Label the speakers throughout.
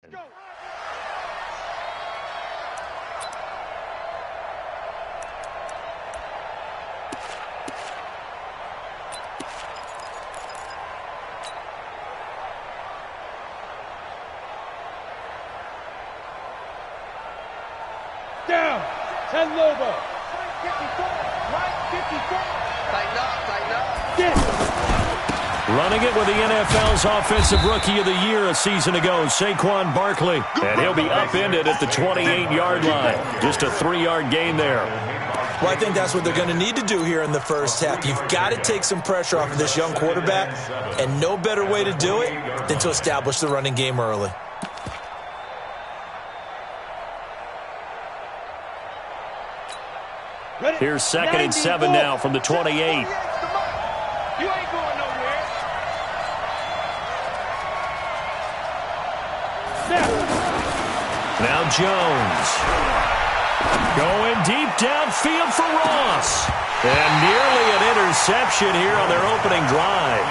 Speaker 1: Down, 10 Lobo. 54, right 54.
Speaker 2: Tighten up, tighten up.
Speaker 1: Get.
Speaker 3: Running it with the NFL's Offensive Rookie of the Year a season ago, Saquon Barkley. And he'll be upended at the 28-yard line. Just a 3-yard gain there.
Speaker 4: Well, I think that's what they're going to need to do here in the first half. You've got to take some pressure off of this young quarterback, and no better way to do it than to establish the running game early.
Speaker 3: Here's 2nd and 7 now from the 28.
Speaker 1: You ain't going nowhere.
Speaker 3: Now Jones. Going deep downfield for Ross. And nearly an interception here on their opening drive.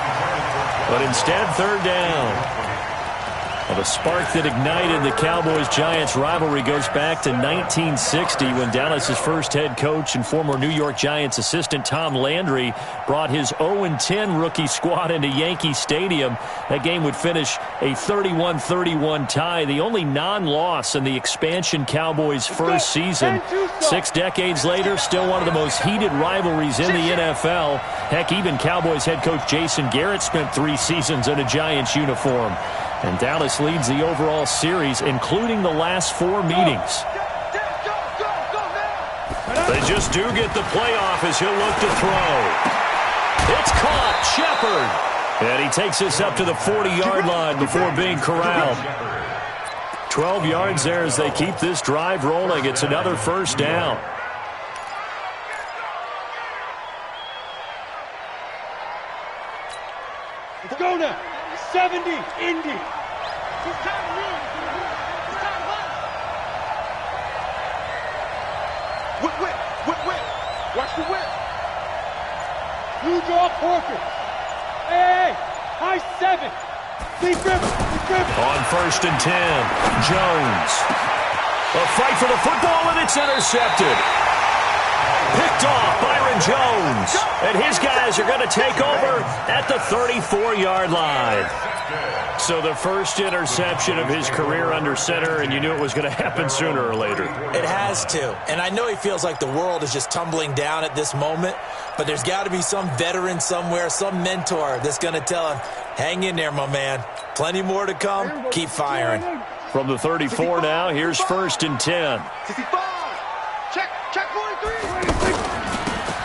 Speaker 3: But instead, 3rd down. Well, the spark that ignited the Cowboys-Giants rivalry goes back to 1960 when Dallas's first head coach and former New York Giants assistant Tom Landry brought his 0-10 rookie squad into Yankee Stadium. That game would finish a 31-31 tie, the only non-loss in the expansion Cowboys' first season. 6 decades later, still one of the most heated rivalries in the NFL. Heck, even Cowboys head coach Jason Garrett spent 3 seasons in a Giants uniform. And Dallas leads the overall series, including the last 4 meetings. They just do get the playoff as he'll look to throw. It's caught. Shepard. And he takes us up to the 40-yard line before being corralled. 12 yards there as they keep this drive rolling. It's another 1st down.
Speaker 1: Let's go now. 70, Indy. Whip. Watch the whip. You draw Porker. Hey, high 7. Deep river.
Speaker 3: On 1st and 10, Jones. A fight for the football, and it's intercepted. Picked off, Byron Jones. And his guys are going to take over at the 34-yard line. So the first interception of his career under center, and you knew it was going to happen sooner or later.
Speaker 4: It has to. And I know he feels like the world is just tumbling down at this moment, but there's got to be some veteran somewhere, some mentor that's going to tell him, hang in there, my man. Plenty more to come. Keep firing.
Speaker 3: From the 34 now, here's 1st and 10.
Speaker 1: 65. Check 43.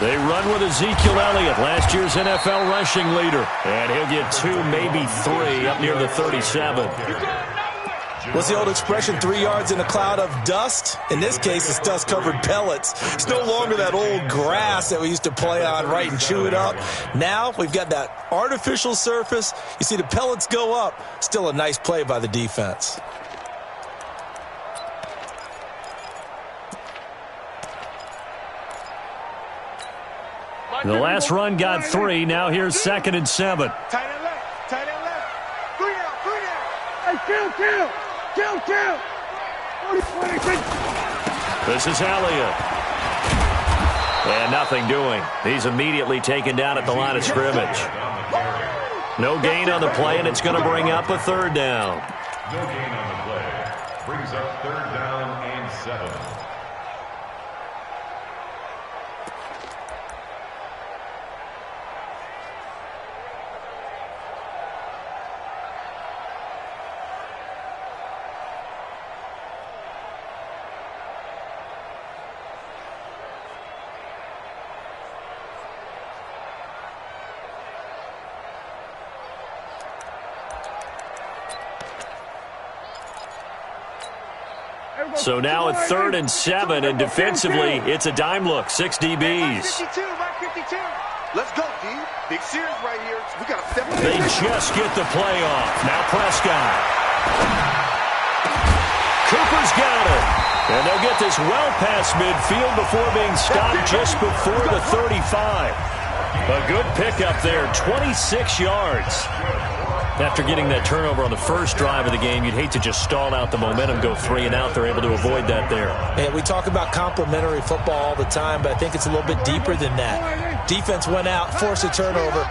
Speaker 3: They run with Ezekiel Elliott, last year's NFL rushing leader. And he'll get 2, maybe 3, up near the 37.
Speaker 4: What's the old expression, 3 yards in a cloud of dust? In this case, it's dust-covered pellets. It's no longer that old grass that we used to play on, right, and chew it up. Now we've got that artificial surface. You see the pellets go up. Still a nice play by the defense.
Speaker 3: The last run got 3. Now here's 2nd and 7.
Speaker 1: Tight end left. 3 down. Hey, kill. 40.
Speaker 3: This is Elliott. And nothing doing. He's immediately taken down at the line of scrimmage. No gain on the play, and it's going to bring up a 3rd down.
Speaker 5: No gain on the play. Brings up 3rd down and 7.
Speaker 3: So now at 3rd and 7, and defensively, it's a dime look. 6 DBs.
Speaker 1: 52. Let's go, D. Big series right here. We got to step up.
Speaker 3: They just get the play off. Now Prescott. Cooper's got it. And they'll get this well past midfield before being stopped just before the 35. A good pickup there, 26 yards. After getting that turnover on the first drive of the game, you'd hate to just stall out the momentum, go 3 and out. They're able to avoid that there.
Speaker 4: And we talk about complementary football all the time, but I think it's a little bit deeper than that. Defense went out, forced a turnover,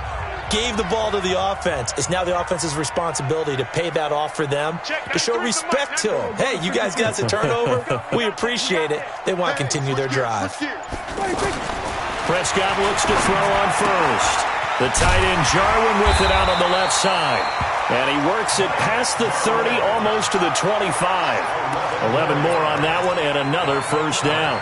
Speaker 4: gave the ball to the offense. It's now the offense's responsibility to pay that off for them, to show respect to them. Hey, you guys got the turnover. We appreciate it. They want to continue their drive.
Speaker 3: Prescott looks to throw on first. The tight end Jarwin with it out on the left side. And he works it past the 30, almost to the 25. 11 more on that one, and another first down.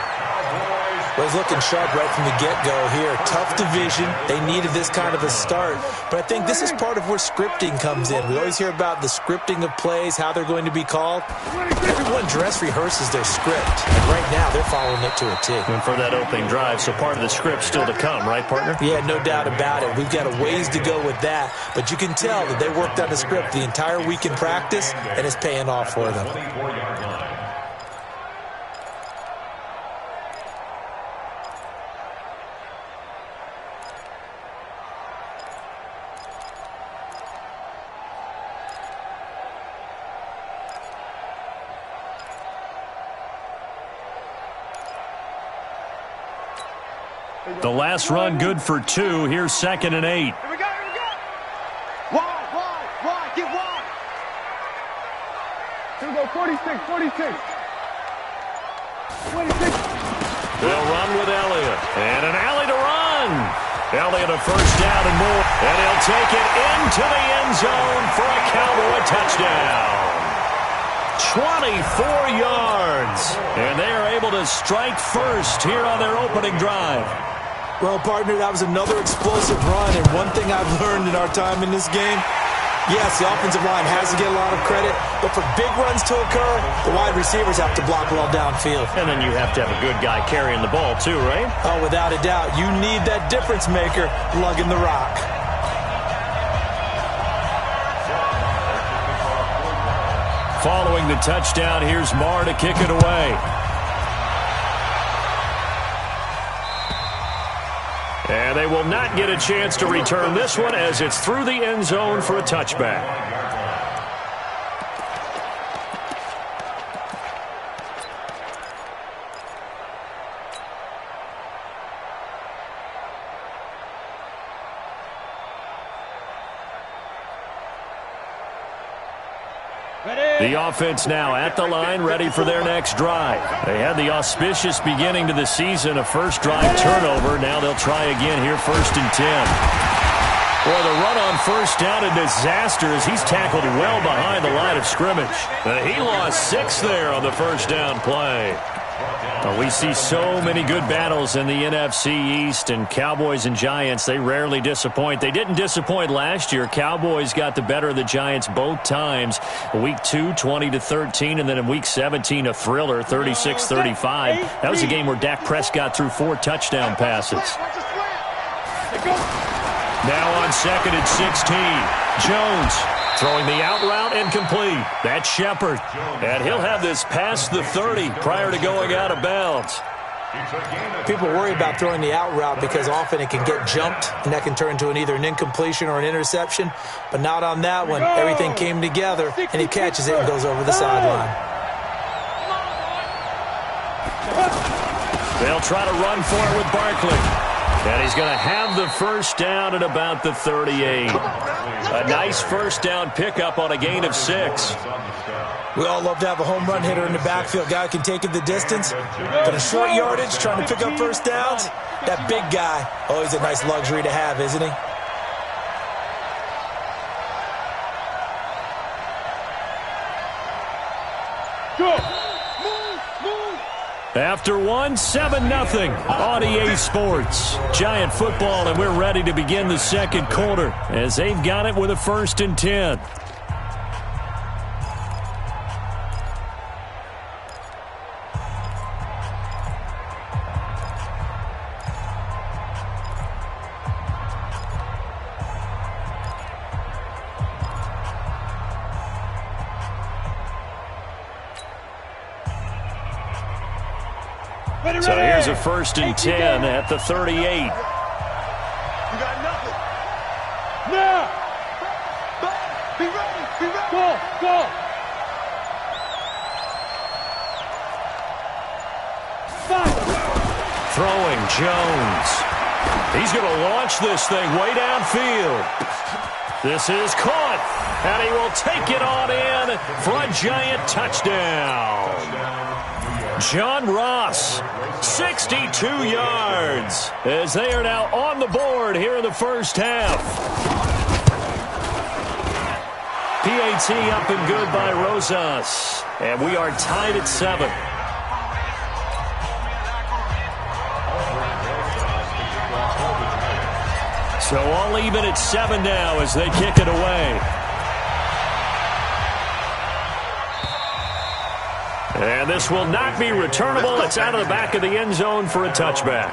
Speaker 4: Well, he's looking sharp right from the get-go here. Tough division. They needed this kind of a start. But I think this is part of where scripting comes in. We always hear about the scripting of plays, how they're going to be called. Everyone dress rehearses their script. And right now, they're following it to a T.
Speaker 3: And for that opening drive, so part of the script still to come, right, partner?
Speaker 4: Yeah, no doubt about it. We've got a ways to go with that. But you can tell that they worked on the script the entire week in practice, and it's paying off for them.
Speaker 3: The last run good for 2. Here's 2nd and 8.
Speaker 2: Here we go, here we go. Wide, get wide.
Speaker 6: Here we go, 46. 26.
Speaker 3: They'll run with Elliott. And an alley to run. Elliott a first down and more. And he'll take it into the end zone for a Cowboy touchdown. 24 yards. And they are able to strike first here on their opening drive.
Speaker 4: Well, partner, that was another explosive run, and one thing I've learned in our time in this game, yes, the offensive line has to get a lot of credit, but for big runs to occur, the wide receivers have to block well downfield.
Speaker 3: And then you have to have a good guy carrying the ball too, right?
Speaker 4: Oh, without a doubt. You need that difference maker lugging the rock.
Speaker 3: Following the touchdown, here's Marr to kick it away. And they will not get a chance to return this one as it's through the end zone for a touchback. The offense now at the line, ready for their next drive. They had the auspicious beginning to the season, a first drive turnover. Now they'll try again here, 1st and 10. Boy, the run on first down, a disaster as he's tackled well behind the line of scrimmage. He lost 6 there on the first down play. We see so many good battles in the NFC East, and Cowboys and Giants, they rarely disappoint. They didn't disappoint last year. Cowboys got the better of the Giants both times. Week 2, 20-13, and then in Week 17, a thriller, 36-35. That was a game where Dak Prescott threw 4 touchdown passes. Now on 2nd and 16, Jones throwing the out route incomplete. That's Shepard. And he'll have this past the 30 prior to going out of bounds.
Speaker 4: People worry about throwing the out route because often it can get jumped, and that can turn into either an incompletion or an interception. But not on that one. Everything came together, and he catches it and goes over the sideline.
Speaker 3: They'll try to run for it with Barkley. And he's going to have the first down at about the 38. A nice first down pickup on a gain of 6.
Speaker 4: We all love to have a home run hitter in the backfield. Guy can take it the distance. But a short yardage, trying to pick up first downs, that big guy, always a nice luxury to have, isn't he?
Speaker 3: After one, 7-0 on EA Sports. Giant football, and we're ready to begin the second quarter as they've got it with a 1st and 10. So here's a 1st and 10 at the 38.
Speaker 1: You got nothing.
Speaker 6: Now.
Speaker 1: Big
Speaker 3: Throwing Jones. He's going to launch this thing way downfield. This is caught, and he will take it on in for a giant touchdown. John Ross, 62 yards, as they are now on the board here in the first half. PAT up and good by Rosas, and we are tied at 7. So all even at 7 now as they kick it away. And this will not be returnable. It's out of the back of the end zone for a touchback.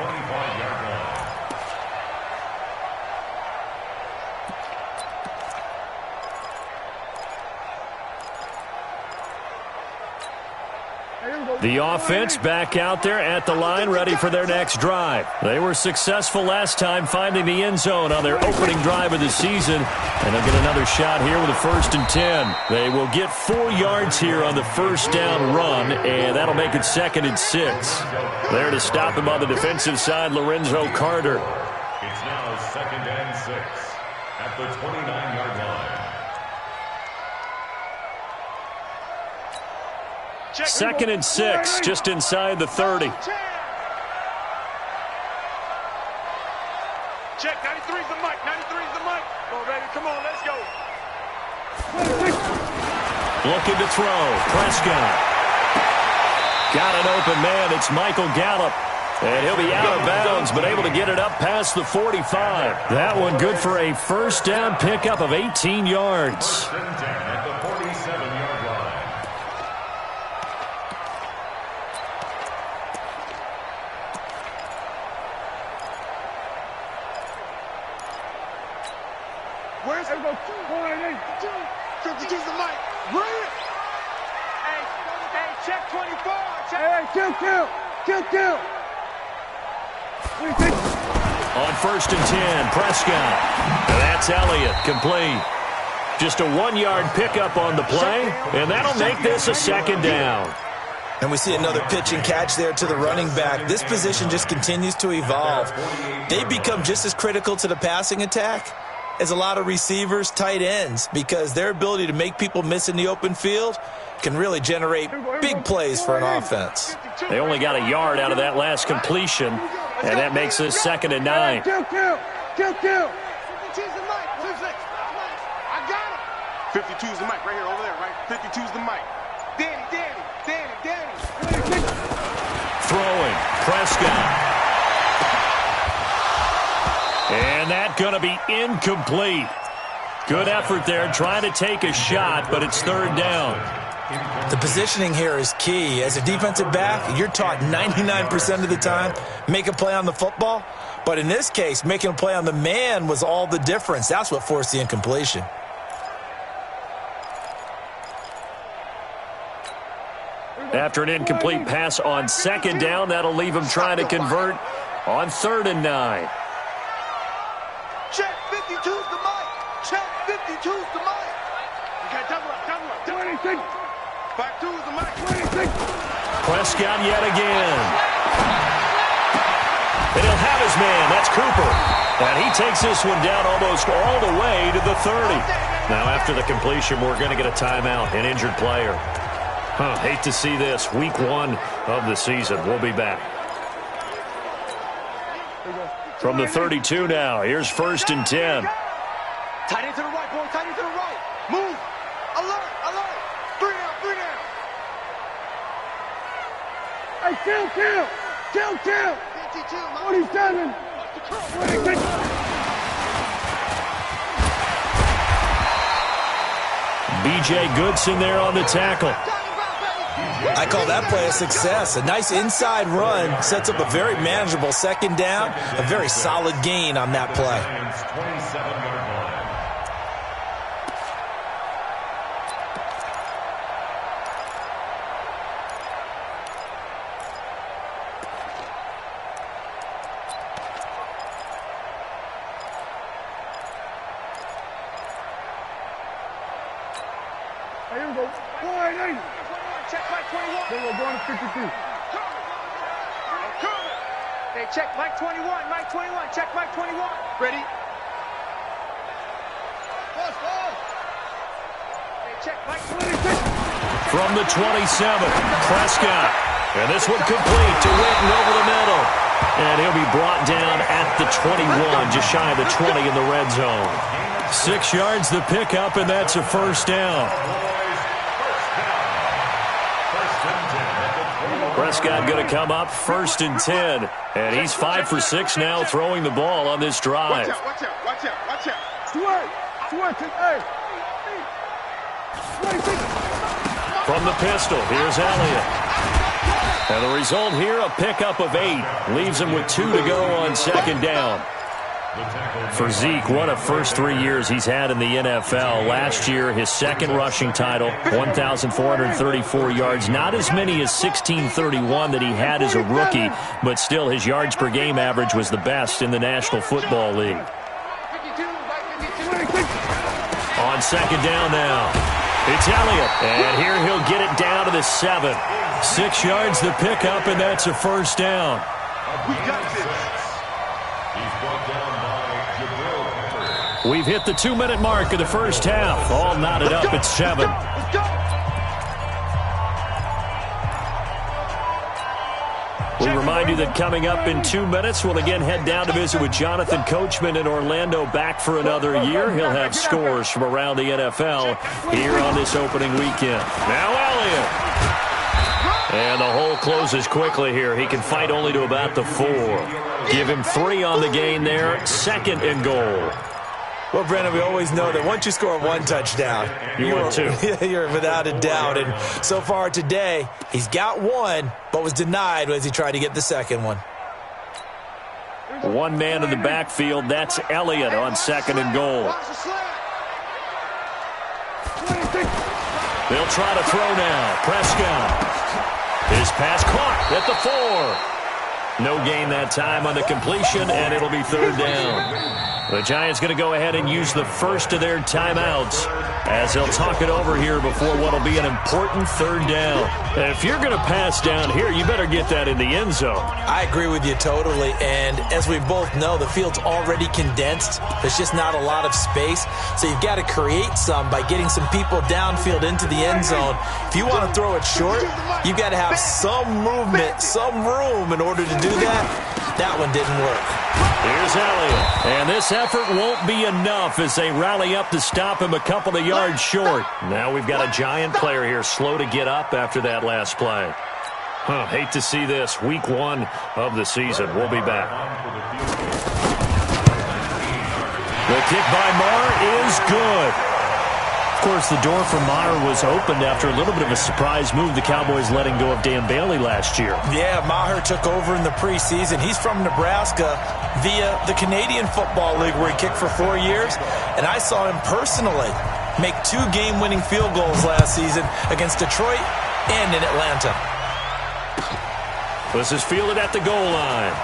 Speaker 3: The offense back out there at the line, ready for their next drive. They were successful last time finding the end zone on their opening drive of the season, and they'll get another shot here with a 1st and 10. They will get 4 yards here on the first down run, and that'll make it 2nd and 6. There to stop him on the defensive side, Lorenzo Carter.
Speaker 5: It's now 2nd and 6 at the 29-yard line.
Speaker 3: 2nd and 6, just inside the 30.
Speaker 1: Check, 93's the mic, 93's the mic. Come on, baby, come on, let's go.
Speaker 3: Looking to throw, Prescott. Got an open man, it's Michael Gallup. And he'll be out of bounds, but able to get it up past the 45. That one good for a first down pickup of 18 yards.
Speaker 5: 1st and 10 at the 47-yard line.
Speaker 1: Where's it? 52's the mic. Bring it. Hey, check 24. Check. Hey, kill.
Speaker 3: On 1st and 10, Prescott. And that's Elliott, complete. Just a 1-yard pickup on the play, and that'll make this a 2nd down.
Speaker 4: And we see another pitch and catch there to the running back. This position just continues to evolve. They become just as critical to the passing attack as a lot of receivers, tight ends, because their ability to make people miss in the open field can really generate big plays for an offense.
Speaker 3: They only got a yard out of that last completion, and that makes this 2nd and 9.
Speaker 1: Kill. 52's the mic. I got him. 52's the mic right here, over there, right? 52's the mic. Danny.
Speaker 3: Throwing, Prescott. And that's going to be incomplete. Good effort there, trying to take a shot, but it's 3rd down.
Speaker 4: The positioning here is key. As a defensive back, you're taught 99% of the time, make a play on the football. But in this case, making a play on the man was all the difference. That's what forced the incompletion.
Speaker 3: After an incomplete pass on 2nd down, that'll leave him trying to convert on 3rd and 9.
Speaker 1: Check 52's the mic. Check 52's the mic. Okay, double up. 26. Back 2's the mic. 26.
Speaker 3: Prescott yet again. And he'll have his man. That's Cooper. And he takes this one down almost all the way to the 30. Now, after the completion, we're going to get a timeout, an injured player. Hate to see this. Week 1 of the season. We'll be back. From the 32 now, here's 1st and 10.
Speaker 1: Tight end to the right, boy. Tight end to the right. Move. Alert. 3 down. Hey, kill. 52, 47. 26.
Speaker 3: B.J. Goodson there on the tackle.
Speaker 4: I call that play a success. A nice inside run sets up a very manageable 2nd down, a very solid gain on that play.
Speaker 5: 27-yard line.
Speaker 1: Here we go. 480. Check by 21. Then we're going to 52.
Speaker 2: Hey, check Mike 21. Mike 21. Check Mike 21. Ready? Hey, check Mike 26.
Speaker 3: From the 27, Prescott. And this one complete to Witten over the middle. And he'll be brought down at the 21, just shy of the 20 in the red zone. 6 yards the pickup, and that's a first down. Prescott going to come up first and 10. And he's 5 for 6 now throwing the ball on this drive.
Speaker 1: Watch out, watch out, watch out.
Speaker 3: From the pistol, here's Elliott. And the result here, a pickup of 8. Leaves him with 2 to go on second down. For Zeke, what a first 3 years he's had in the NFL. Last year, his second rushing title, 1,434 yards. Not as many as 1,631 that he had as a rookie, but still his yards per game average was the best in the National Football League. On second down now, it's Elliott. And here he'll get it down to the 7. 6 yards the pickup, and that's a first down.
Speaker 1: We got this.
Speaker 5: He's brought down by Jabril.
Speaker 3: We've hit the 2-minute mark of the first half. All knotted up at 7.
Speaker 1: Let's go.
Speaker 3: We remind you that coming up in 2 minutes, we'll again head down to visit with Jonathan Coachman in Orlando, back for another year. He'll have scores from around the NFL here on this opening weekend. Now Elliott. And the hole closes quickly here. He can fight only to about the 4. Give him 3 on the gain there. 2nd and goal.
Speaker 4: Well, Brennan, we always know that once you score 1 touchdown,
Speaker 3: You win 2.
Speaker 4: You're without a doubt. And so far today, he's got 1, but was denied as he tried to get the second one.
Speaker 3: 1 man in the backfield. That's Elliott on 2nd and goal. They'll try to throw now. Prescott. His pass caught at the 4. No gain that time on the completion, and it'll be 3rd down. The Giants going to go ahead and use the first of their timeouts as they'll talk it over here before what will be an important 3rd down. And if you're going to pass down here, you better get that in the end zone.
Speaker 4: I agree with you totally, and as we both know, the field's already condensed. There's just not a lot of space, so you've got to create some by getting some people downfield into the end zone. If you want to throw it short, you've got to have some movement, some room in order to do that. That one didn't work.
Speaker 3: Here's Elliott, and this effort won't be enough as they rally up to stop him a couple of yards short. Now we've got a Giant player here slow to get up after that last play. Hate to see this. Week 1 of the season. We'll be back. The kick by Maher is good. Of course, the door for Maher was opened after a little bit of a surprise move, the Cowboys letting go of Dan Bailey last year.
Speaker 4: Yeah, Maher took over in the preseason. He's from Nebraska via the Canadian Football League where he kicked for 4 years. And I saw him personally make 2 game-winning field goals last season against Detroit and in Atlanta.
Speaker 3: This is fielded at the goal line.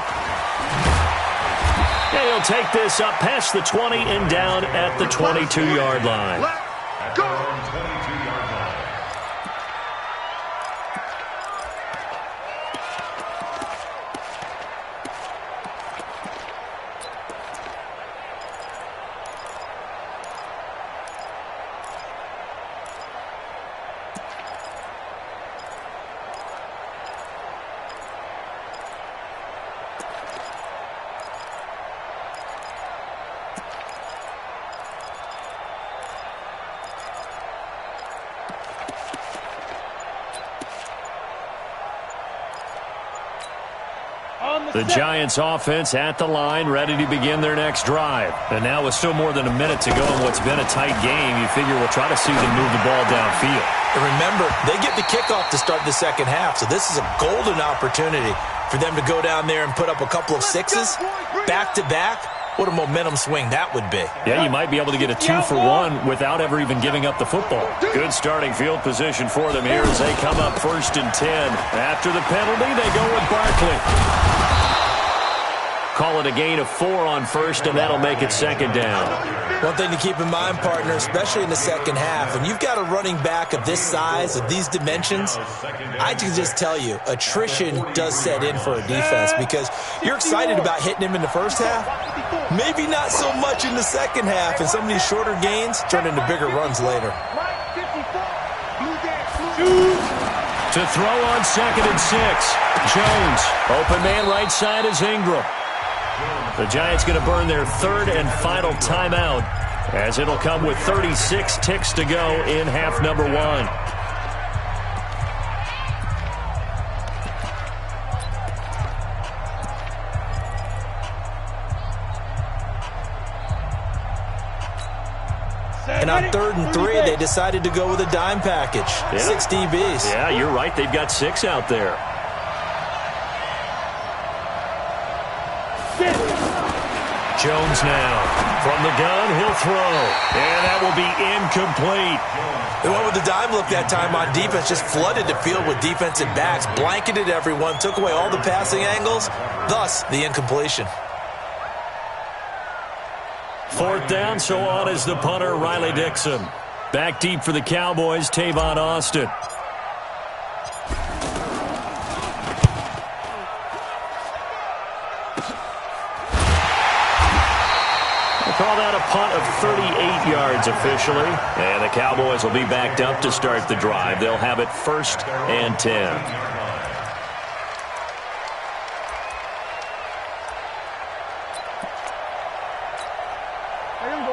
Speaker 3: And he'll take this up past the 20 and down at the 22-yard line.
Speaker 1: Go.
Speaker 5: 22-yard line.
Speaker 3: The Giants offense at the line, ready to begin their next drive. And now with still more than a minute to go in what's been a tight game, you figure we'll try to see them move the ball downfield.
Speaker 4: And remember, they get the kickoff to start the second half, so this is a golden opportunity for them to go down there and put up a couple of 6s back-to-back. What a momentum swing that would be.
Speaker 3: Yeah, you might be able to get a 2-for-1 without ever even giving up the football. Good starting field position for them here as they come up 1st and 10. After the penalty, they go with Barkley. call it a gain of 4 on first, and that'll make it second down.
Speaker 4: One thing to keep in mind, partner, especially in the second half, when you've got a running back of this size, of these dimensions, I can just tell you, attrition does set in for a defense because you're excited about hitting him in the first half. Maybe not so much in the second half, and some of these shorter gains turn into bigger runs later.
Speaker 3: To throw on 2nd and 6. Jones. Open man right side is Ingram. The Giants going to burn their 3rd and final timeout as it'll come with 36 ticks to go in half number 1.
Speaker 4: And on 3rd and 3, they decided to go with a dime package.
Speaker 3: Yeah.
Speaker 4: 6 DBs.
Speaker 3: Yeah, you're right. They've got 6 out there. Jones now. From the gun, he'll throw. And that will be incomplete.
Speaker 4: They went with the dime look that time on defense, just flooded the field with defensive backs, blanketed everyone, took away all the passing angles, thus the incompletion.
Speaker 3: 4th down, so on is the punter, Riley Dixon. Back deep for the Cowboys, Tavon Austin. Call that a punt of 38 yards officially. And the Cowboys will be backed up to start the drive. They'll have it 1st and 10.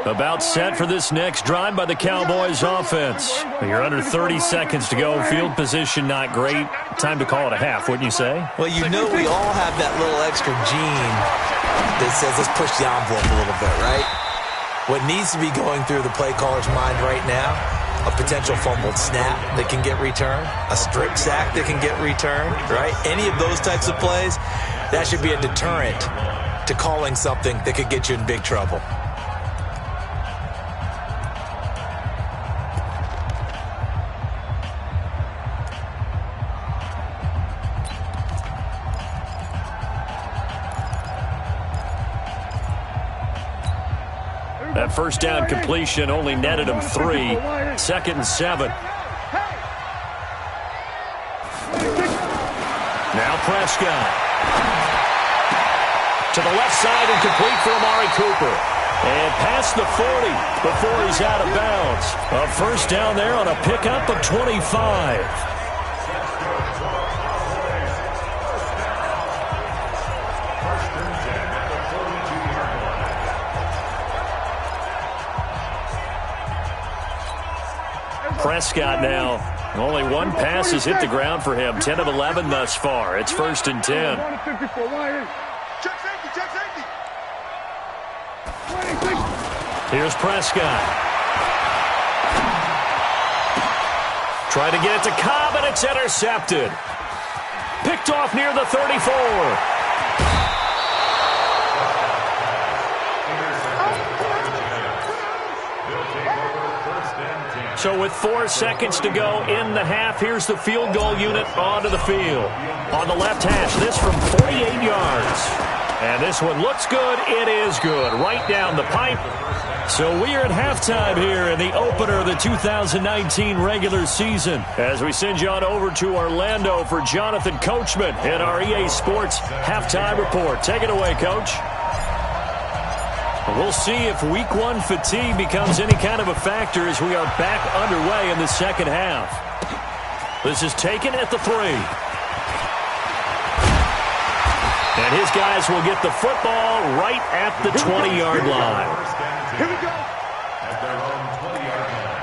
Speaker 3: About set for this next drive by the Cowboys offense. You're under 30 seconds to go. Field position not great. Time to call it a half, wouldn't you say?
Speaker 4: Well, you know we all have that little extra gene that says let's push the envelope a little bit, right? What needs to be going through the play caller's mind right now, a potential fumbled snap that can get returned, a strip sack that can get returned, right? Any of those types of plays, that should be a deterrent to calling something that could get you in big trouble.
Speaker 3: That 1st down completion only netted him 3. 2nd and 7. Now Prescott. To the left side and complete for Amari Cooper. And past the 40 before he's out of bounds. A 1st down there on a pickup of 25. Prescott now. Only 1 pass has hit the ground for him. 10 of 11 thus far. It's 1st and 10.
Speaker 1: Check safety, check safety.
Speaker 3: Here's Prescott. Try to get it to Cobb, and it's intercepted. Picked off near the 34. So with 4 seconds to go in the half, here's the field goal unit onto the field. On the left hash, this from 48 yards. And this one looks good. It is good. Right down the pipe. So we are at halftime here in the opener of the 2019 regular season. As we send you on over to Orlando for Jonathan Coachman in our EA Sports Halftime Report. Take it away, Coach. We'll see if week 1 fatigue becomes any kind of a factor as we are back underway in the second half. This is taken at the 3. And his guys will get the football right at the 20-yard line.
Speaker 1: Here we go.
Speaker 5: At their own 20-yard line.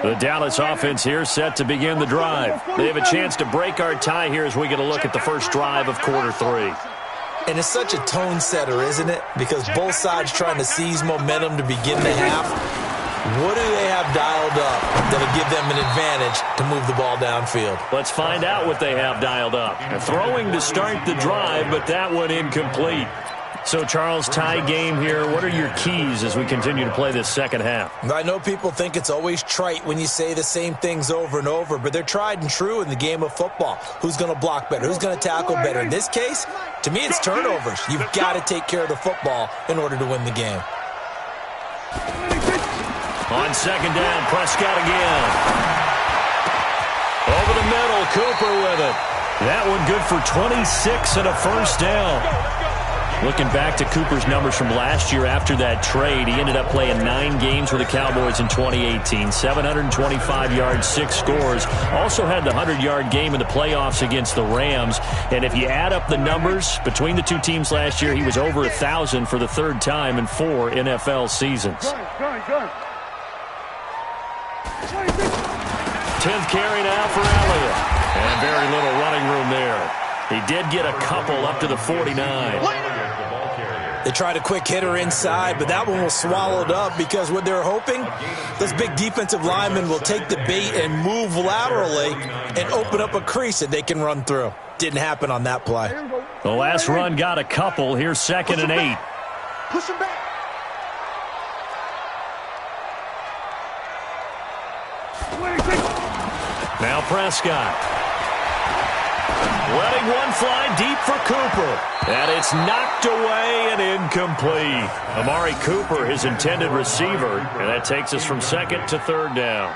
Speaker 3: The Dallas offense here set to begin the drive. They have a chance to break our tie here as we get a look at the first drive of quarter 3.
Speaker 4: And it's such a tone setter, isn't it? Because both sides trying to seize momentum to begin the half. What do they have dialed up that'll give them an advantage to move the ball downfield?
Speaker 3: Let's find out what they have dialed up. Throwing to start the drive, but that one incomplete. So, Charles, tie game here. What are your keys as we continue to play this second half?
Speaker 4: I know people think it's always trite when you say the same things over and over, but they're tried and true in the game of football. Who's going to block better? Who's going to tackle better? In this case, to me, it's turnovers. You've got to take care of the football in order to win the game.
Speaker 3: On second down, Prescott again. Over the middle, Cooper with it. That one good for 26 and a first down. Looking back to Cooper's numbers from last year after that trade, he ended up playing 9 games with the Cowboys in 2018. 725 yards, 6 scores. Also had the 100-yard game in the playoffs against the Rams. And if you add up the numbers between the two teams last year, he was over 1,000 for the third time in 4 NFL seasons. 10th carry now for Elliott. And very little running room there. He did get a couple up to the 49.
Speaker 4: They tried a quick hitter inside, but that one was swallowed up because what they're hoping, those big defensive linemen will take the bait and move laterally and open up a crease that they can run through. Didn't happen on that play.
Speaker 3: The last run got a couple. Here's 2nd and 8.
Speaker 1: Push him back.
Speaker 3: Now Prescott. Letting one fly deep for Cooper. And it's knocked away and incomplete. Amari Cooper, his intended receiver. And that takes us from 2nd to 3rd down.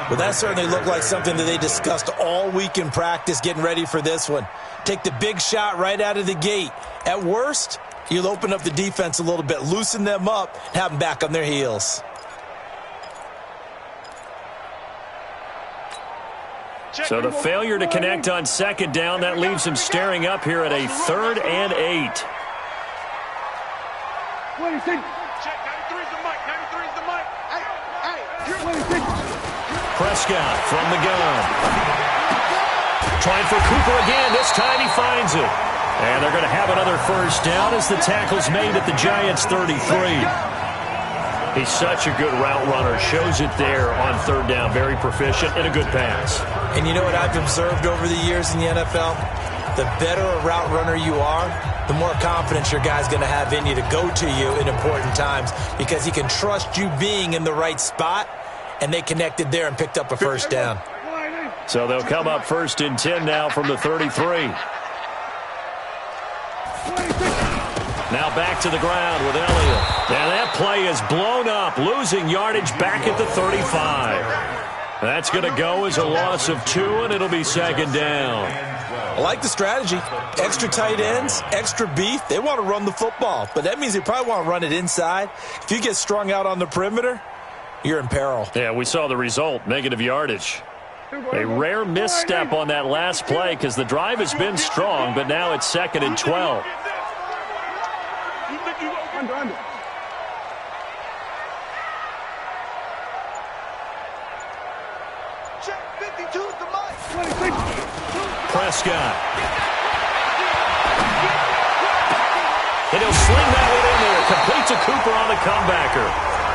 Speaker 4: Well, that certainly looked like something that they discussed all week in practice getting ready for this one. Take the big shot right out of the gate. At worst, you'll open up the defense a little bit, loosen them up, and have them back on their heels.
Speaker 3: So the failure to connect on 2nd down, that leaves him staring up here at a 3rd and 8.
Speaker 1: Check, 93's the mic. 93's the mic.
Speaker 3: Prescott from the gun. Trying for Cooper again. This time he finds it. And they're going to have another first down as the tackle's made at the Giants' 33. He's such a good route runner. Shows it there on 3rd down. Very proficient and a good pass.
Speaker 4: And you know what I've observed over the years in the NFL? The better a route runner you are, the more confidence your guy's going to have in you to go to you in important times because he can trust you being in the right spot, and they connected there and picked up a first down.
Speaker 3: So they'll come up 1st and 10 now from the 33. Now back to the ground with Elliott. And that play is blown up, losing yardage back at the 35. That's going to go as a loss of 2, and it'll be 2nd down.
Speaker 4: I like the strategy. Extra tight ends, extra beef. They want to run the football, but that means they probably want to run it inside. If you get strung out on the perimeter, you're in peril.
Speaker 3: Yeah, we saw the result, negative yardage. A rare misstep on that last play because the drive has been strong, but now it's 2nd and 12.
Speaker 1: Check, 52's the mic.
Speaker 3: Prescott. And he'll sling that one in there. Complete to Cooper on the comebacker.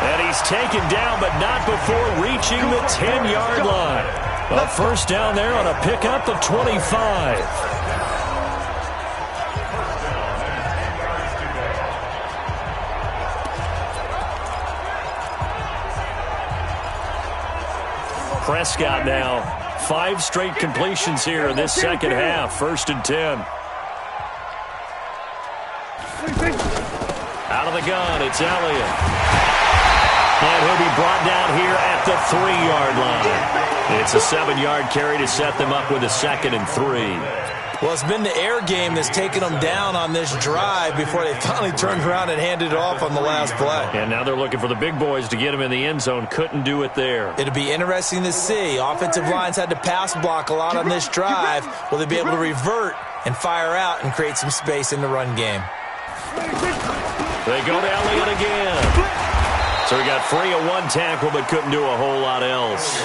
Speaker 3: And he's taken down, but not before reaching the 10-yard line. A first down there on a pickup of 25. Prescott now, 5 straight completions here in this second half. 1st and 10. Out of the gun, it's Elliott. And he'll be brought down here at the 3-yard line. It's a 7-yard carry to set them up with a 2nd and 3.
Speaker 4: Well, it's been the air game that's taken them down on this drive before they finally turned around and handed it off on the last play.
Speaker 3: And now they're looking for the big boys to get him in the end zone. Couldn't do it there.
Speaker 4: It'll be interesting to see. Offensive lines had to pass block a lot on this drive. Will they be able to revert and fire out and create some space in the run game?
Speaker 3: They go to Elliott again. So he got free of 1 tackle but couldn't do a whole lot else.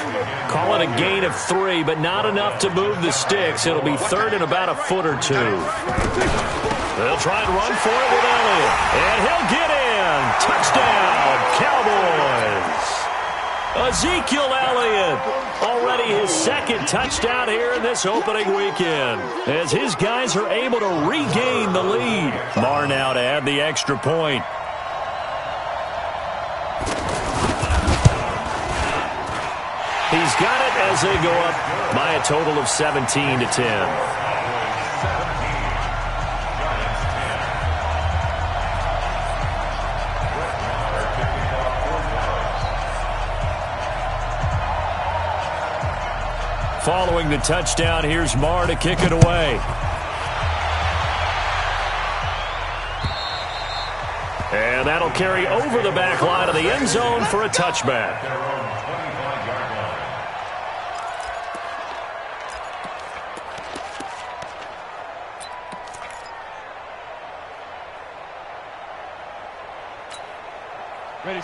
Speaker 3: Call it a gain of 3, but not enough to move the sticks. It'll be 3rd and about a foot or 2. They'll try and run for it with Elliott. And he'll get in. Touchdown, Cowboys. Ezekiel Elliott, already his second touchdown here in this opening weekend, as his guys are able to regain the lead. Marr now to add the extra point. He's got it as they go up by a total of 17-10. Following the touchdown, here's Marr to kick it away. And that'll carry over the back line of the end zone for a touchback.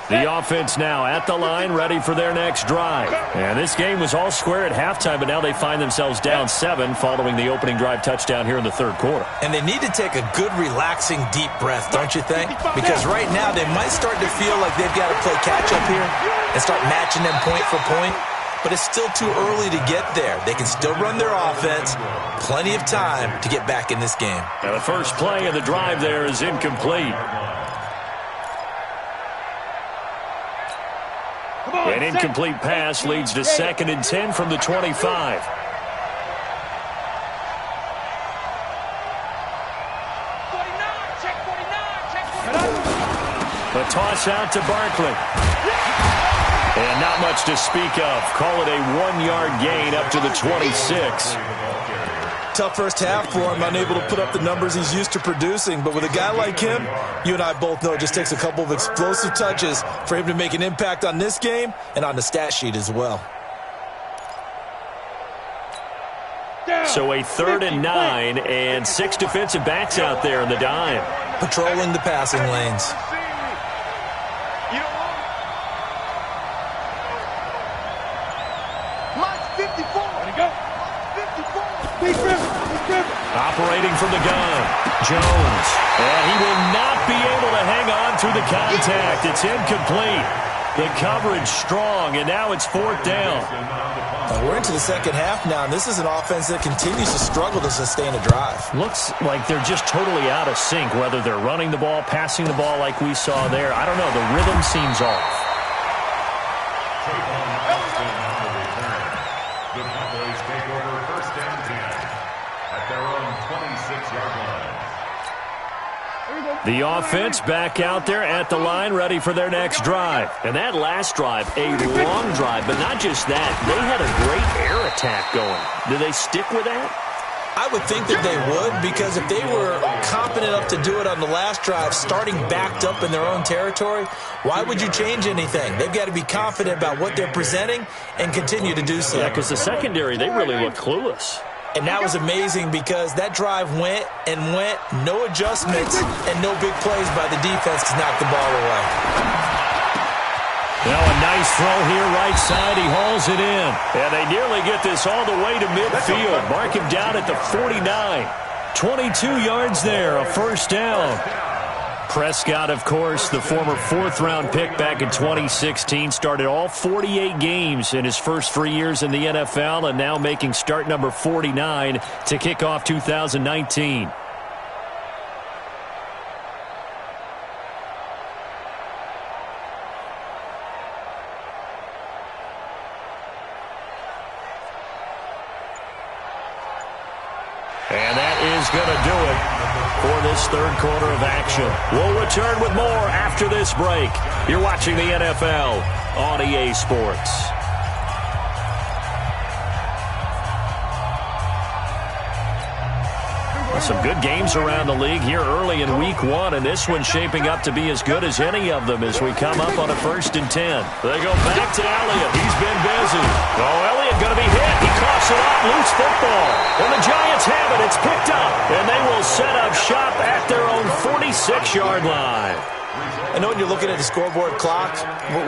Speaker 3: The offense now at the line, ready for their next drive. And this game was all square at halftime, but now they find themselves down 7 following the opening drive touchdown here in the third quarter.
Speaker 4: And they need to take a good, relaxing, deep breath, don't you think? Because right now they might start to feel like they've got to play catch-up here and start matching them point for point. But it's still too early to get there. They can still run their offense. Plenty of time to get back in this game.
Speaker 3: Now the first play of the drive there is incomplete. An incomplete pass leads to 2nd and 10 from the 25. A toss out to Barkley. And not much to speak of. Call it a 1-yard gain up to the 26.
Speaker 4: Tough first half for him, unable to put up the numbers he's used to producing. But with a guy like him, you and I both know it just takes a couple of explosive touches for him to make an impact on this game and on the stat sheet as well.
Speaker 3: So a 3rd and 9 and 6 defensive backs out there in the dime.
Speaker 4: Patrolling the passing lanes.
Speaker 3: Operating from the gun, Jones. And he will not be able to hang on through the contact. It's incomplete. The coverage strong, and now it's 4th down.
Speaker 4: We're into the second half now, and this is an offense that continues to struggle to sustain a drive.
Speaker 3: Looks like they're just totally out of sync, whether they're running the ball, passing the ball like we saw there. I don't know. The rhythm seems off. The offense back out there at the line, ready for their next drive. And that last drive, a long drive, but not just that. They had a great air attack going. Do they stick with that?
Speaker 4: I would think that they would, because if they were competent enough to do it on the last drive, starting backed up in their own territory, why would you change anything? They've got to be confident about what they're presenting and continue to do so.
Speaker 3: Yeah, because the secondary, they really look clueless.
Speaker 4: And that was amazing because that drive went and went, no adjustments, and no big plays by the defense to knock the ball away.
Speaker 3: Now a nice throw here right side. He hauls it in. And they nearly get this all the way to midfield. Mark him down at the 49. 22 yards there, a 1st down. Prescott, of course, the former 4th-round pick back in 2016, started all 48 games in his first 3 years in the NFL, and now making start number 49 to kick off 2019. And that is going to do it for this third quarter of action. We'll return with more after this break. You're watching the NFL on EA Sports. Some good games around the league here early in week 1, and this one's shaping up to be as good as any of them as we come up on a 1st and 10. They go back to Elliott. He's been busy. Oh, Elliott going to be hit. He coughs it up. Loose football. And the Giants have it. It's picked up. And they will set up shop at their own 46-yard line.
Speaker 4: I know when you're looking at the scoreboard clock,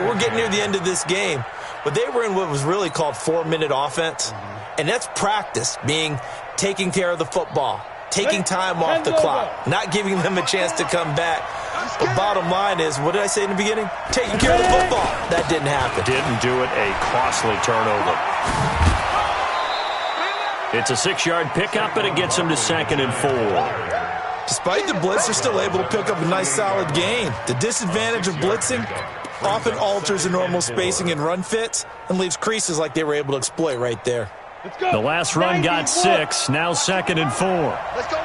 Speaker 4: we're getting near the end of this game, but they were in what was really called 4-minute offense. And that's practice, being taking care of the football, taking time off the clock, not giving them a chance to come back. But bottom line is, what did I say in the beginning? Taking care of the football. That didn't happen.
Speaker 3: Didn't do it. A costly turnover. It's a 6-yard pickup, and it gets him to 2nd and 4.
Speaker 4: Despite the blitz, they're still able to pick up a nice, solid gain. The disadvantage of blitzing often alters the normal spacing and run fits and leaves creases like they were able to exploit right there.
Speaker 3: The last run got 6. Now 2nd and 4.
Speaker 1: Let's go, 1-1.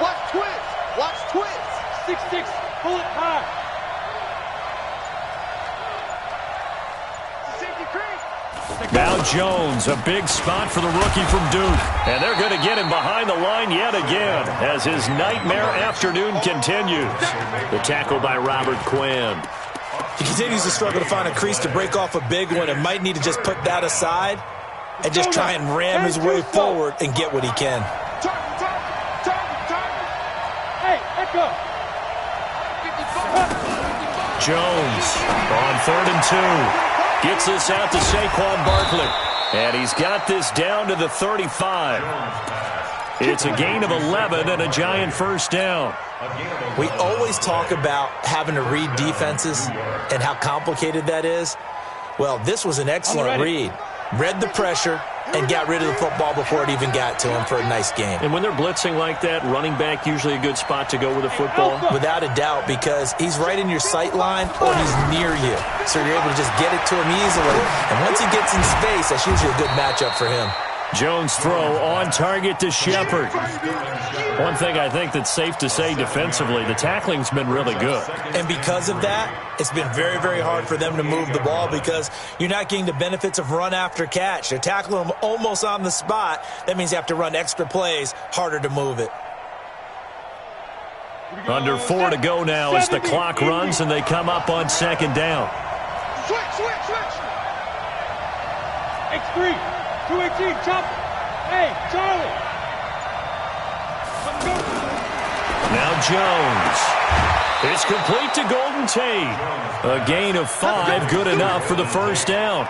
Speaker 1: Watch twist. Watch twist.
Speaker 2: 6-6. Pull it high.
Speaker 1: Safety creep.
Speaker 3: Now Jones, a big spot for the rookie from Duke. And they're going to get him behind the line yet again as his nightmare afternoon continues. The tackle by Robert Quinn.
Speaker 4: He continues to struggle to find a crease to break off a big one and might need to just put that aside and just try and ram his way forward and get what he can.
Speaker 2: Hey, echo.
Speaker 3: Jones on 3rd and 2. Gets this out to Saquon Barkley. And he's got this down to the 35. It's a gain of 11 and a giant first down.
Speaker 4: We always talk about having to read defenses and how complicated that is. Well, this was an excellent read. Read the pressure and got rid of the football before it even got to him for a nice game.
Speaker 3: And when they're blitzing like that, running back usually a good spot to go with a football?
Speaker 4: Without a doubt, because he's right in your sight line or he's near you. So you're able to just get it to him easily. And once he gets in space, that's usually a good matchup for him.
Speaker 3: Jones throw on target to Shepard. One thing I think that's safe to say defensively, the tackling's been really good.
Speaker 4: And because of that, it's been very, very hard for them to move the ball because you're not getting the benefits of run after catch. They're tackling them almost on the spot. That means you have to run extra plays, harder to move it.
Speaker 3: Under 4 to go now as the clock runs and they come up on 2nd down.
Speaker 1: Switch.
Speaker 2: X3. 218, chop. Hey, Charlie.
Speaker 3: Now Jones. It's complete to Golden Tate. A gain of 5, good enough for the first down.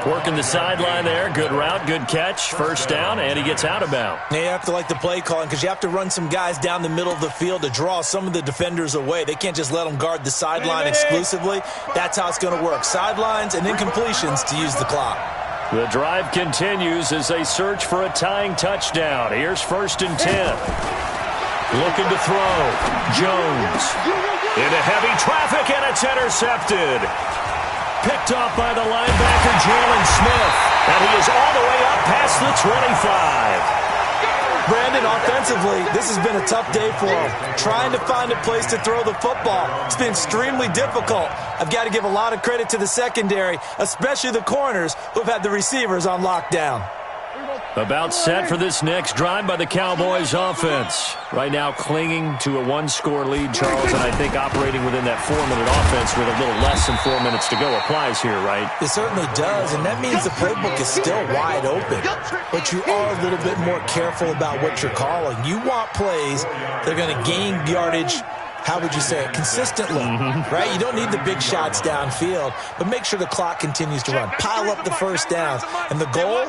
Speaker 3: Working the sideline there. Good route, good catch. First down, and he gets out of bounds.
Speaker 4: Now you have to like the play calling because you have to run some guys down the middle of the field to draw some of the defenders away. They can't just let them guard the sideline exclusively. That's how it's going to work. Sidelines and incompletions to use the clock.
Speaker 3: The drive continues as they search for a tying touchdown. Here's 1st and 10. Looking to throw. Jones into heavy traffic, and it's intercepted. Picked off by the linebacker, Jalen Smith. And he is all the way up past the 25.
Speaker 4: Brandon, offensively, this has been a tough day for him. Trying to find a place to throw the football. It's been extremely difficult. I've got to give a lot of credit to the secondary, especially the corners who've had the receivers on lockdown.
Speaker 3: About set for this next drive by the Cowboys offense. Right now clinging to a 1-score lead, Charles, and I think operating within that 4-minute offense with a little less than 4 minutes to go applies here, right?
Speaker 4: It certainly does, and that means the playbook is still wide open. But you are a little bit more careful about what you're calling. You want plays that are going to gain yardage, how would you say it, consistently, right? You don't need the big shots downfield, but make sure the clock continues to run. Pile up the first downs, and the goal,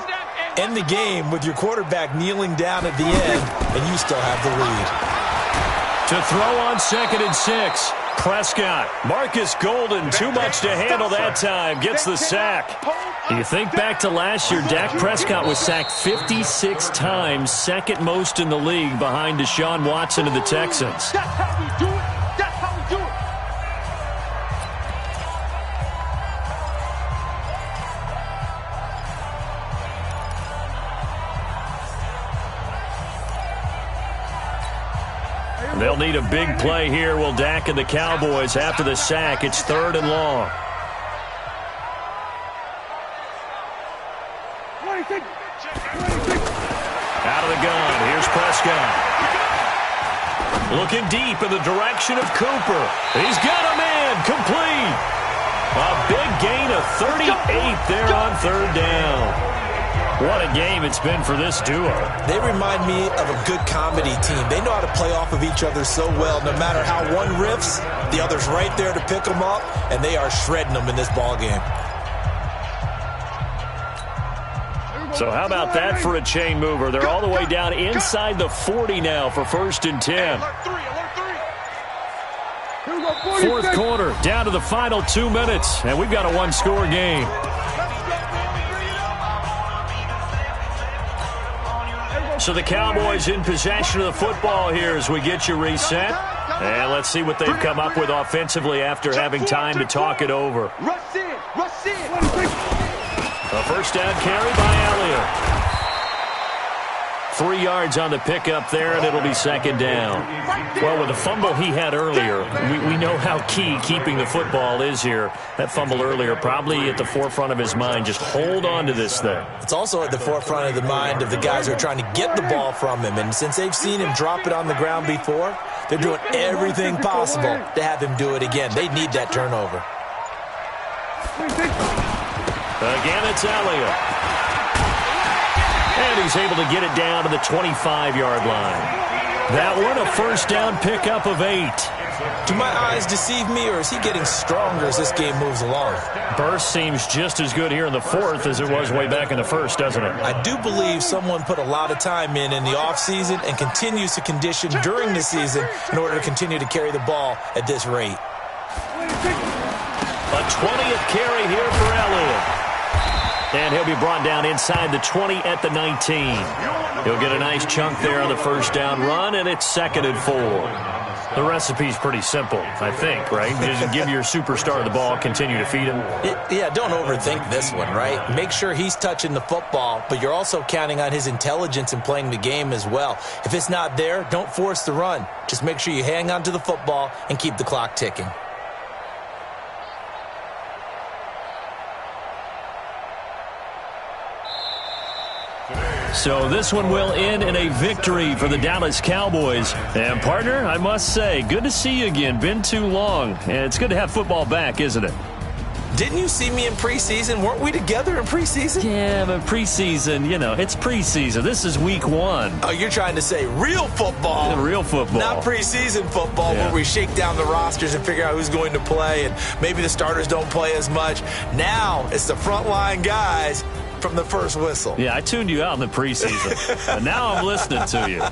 Speaker 4: end the game with your quarterback kneeling down at the end, and you still have the lead.
Speaker 3: To throw on 2nd and 6, Prescott. Marcus Golden, too much to handle that time, gets the sack. You think back to last year, Dak Prescott was sacked 56 times, 2nd most in the league behind Deshaun Watson of the Texans.
Speaker 1: That's how we do it. That's how we do it.
Speaker 3: They'll need a big play here. Will Dak and the Cowboys after the sack? It's 3rd and long. Out of the gun. Here's Prescott. Looking deep in the direction of Cooper. He's got a man. Complete. A big gain of 38 there on 3rd down. What a game it's been for this duo.
Speaker 4: They remind me of a good comedy team. They know how to play off of each other so well. No matter how one riffs, the other's right there to pick them up, and they are shredding them in this ball game.
Speaker 3: So how about that for a chain mover? They're all the way down inside the 40 now for 1st and 10. Fourth quarter, down to the final 2 minutes, and we've got a one-score game. So the Cowboys in possession of the football here as we get you reset. And let's see what they've come up with offensively after having time to talk it over.
Speaker 2: Rush in. Rush in.
Speaker 3: A first down carry by Elliott. 3 yards on the pickup there, and it'll be 2nd down. Well, with the fumble he had earlier, we know how key keeping the football is here. That fumble earlier probably at the forefront of his mind. Just hold on to this thing.
Speaker 4: It's also at the forefront of the mind of the guys who are trying to get the ball from him. And since they've seen him drop it on the ground before, they're doing everything possible to have him do it again. They need that turnover.
Speaker 3: Again, it's Elliott. And he's able to get it down to the 25-yard line. That one, a first down pickup of 8.
Speaker 4: Do my eyes deceive me, or is he getting stronger as this game moves along?
Speaker 3: Burst seems just as good here in the 4th as it was way back in the 1st, doesn't it?
Speaker 4: I do believe someone put a lot of time in the offseason and continues to condition during the season in order to continue to carry the ball at this rate.
Speaker 3: A 20th carry here for Elliott. And he'll be brought down inside the 20 at the 19. He'll get a nice chunk there on the first down run, and it's 2nd and 4. The recipe's pretty simple, I think, right? Just give your superstar the ball, continue to feed him.
Speaker 4: Yeah, don't overthink this one, right? Make sure he's touching the football, but you're also counting on his intelligence in playing the game as well. If it's not there, don't force the run. Just make sure you hang on to the football and keep the clock ticking.
Speaker 3: So this one will end in a victory for the Dallas Cowboys. And, partner, I must say, good to see you again. Been too long. And it's good to have football back, isn't it?
Speaker 4: Didn't you see me in preseason? Weren't we together in preseason?
Speaker 3: Yeah, but preseason, it's preseason. This is week 1.
Speaker 4: Oh, you're trying to say real football.
Speaker 3: Yeah, real football.
Speaker 4: Not preseason football where we shake down the rosters and figure out who's going to play, and maybe the starters don't play as much. Now it's the frontline guys from the first whistle.
Speaker 3: Yeah, I tuned you out in the preseason. But now I'm listening to you.